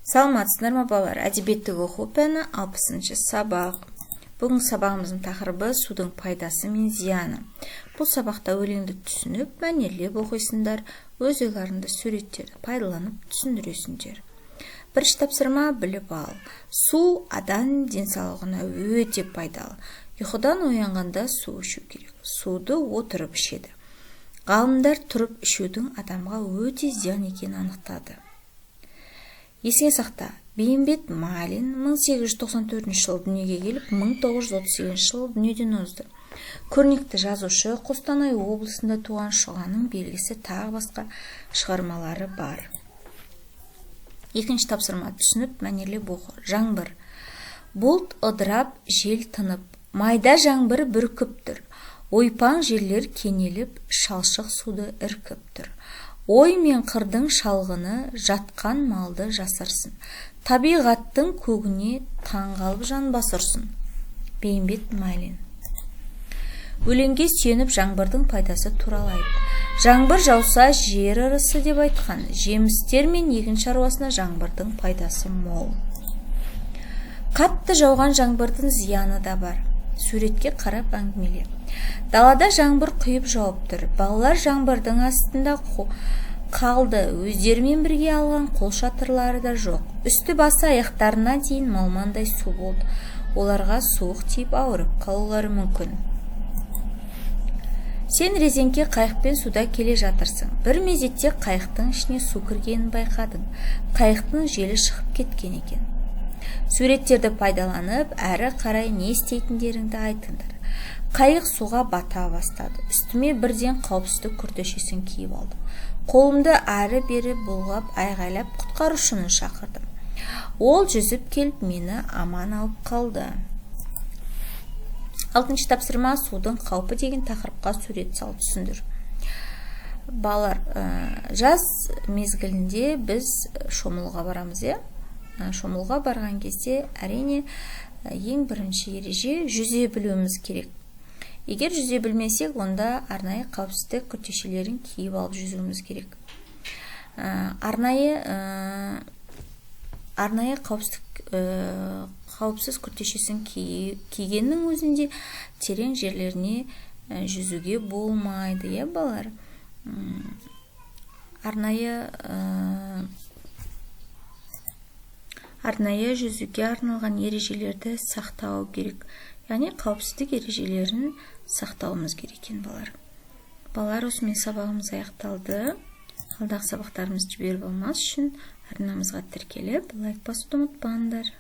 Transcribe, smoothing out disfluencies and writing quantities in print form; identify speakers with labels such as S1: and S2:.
S1: Саламатсыздар ма балалар? Әдебиеттік оқу пәні 60-шы сабақ. Бүгін сабағымыздың тақырыбы судың пайдасы мен зияны. Бұл сабақта өлеңді түсініп, мәнерлеп оқисыңдар, өз ойларыңды суреттерді пайдаланып түсіндіресіңдер. Бірінші тапсырма біліп ал. Су адам денсаулығына өте пайдалы. Ұйқыдан оянғанда су ішу керек. Суды отырып ішеді. Ғалымдар тұрып ішудің адамға өте зиян екенін анықтады. Есіңе сақта, Бейімбет Майлин 1894 жылы дүниеге келіп, 1938 жылы дүниеден озды. Көрнекті жазушы, Қостанай облысында туған, Шұғаның белгісі тағы басқа шығармалары бар. Екінші тапсырма түсініп, мәнерлеп оқы. Жаңбыр. Бұлт ыдырап, жел тынып, майда жаңбыр бүркіп тұр. Ойпаң жерлер кенеліп, шалшық суды іркіп тұр. Ой мен қырдың шалғыны жатқан малды жасырсын. Табиғаттың көгіне таңғалып жан басырсын. Бейімбет Майлин. Өлеңге сүйеніп жаңбырдың пайдасы туралы айт. Жаңбыр жауса жер ырысы деп айтқан. Жемістер мен егін шаруасына жаңбырдың пайдасы мол. Қатты жауған жаңбырдың зияны да бар. Суретке қарап әңгімеле. Далада жаңбыр құйып жауып тұр. Балалар жаңбырдың астында қалды. Өздерімен бірге алған қол шатырлары да жоқ. Үсті басы аяқтарына дейін малмандай су болды. Оларға суық тиіп ауырып қалулары мүмкін. Сен резеңке қайықпен суда келе жатырсың. Бір мезетте қайықтың ішіне су кіргенін байқадың. Қайықтың желі шығып кеткен екен. Суреттерді пайдаланып, әрі қарай не істейтіндеріңді айтыңдар. Қайық суға бата бастады. Үстіме бірден қауіпсіздік күртешесін киіп алдым. Қолымды әрі бері бұлғап, айғайлап құтқарушыны шақырдым. Ол жүзіп келіп, мені аман алып қалды. 6-шы тапсырма судың қаупі деген тақырыпқа сурет сал, түсіндір. Балалар, жаз мезгілінде біз шомылуға барамыз, шомылуға барған кезде әрине ең бірінші ереже жүзе білуіміз керек. Егер жүзе білмесек, онда арнайы қауіпсіздік күртешелерін киіп алып жүзуіміз керек. Арнайы қауіпсіз күртешесін кигеннің өзінде терең жерлеріне жүзуге болмайды, балалар. Арнайы жүзуге арналған ережелерді сақтау керек. Яғни қауіпсіздік ережелерін сақтауымыз керек екен, балалар. Балалар, осымен сабағымыз аяқталды. Алдағы сабақтарымызды жіберіп алмас үшін арнамызға тіркеліп, лайк басуды ұмытпаңдар.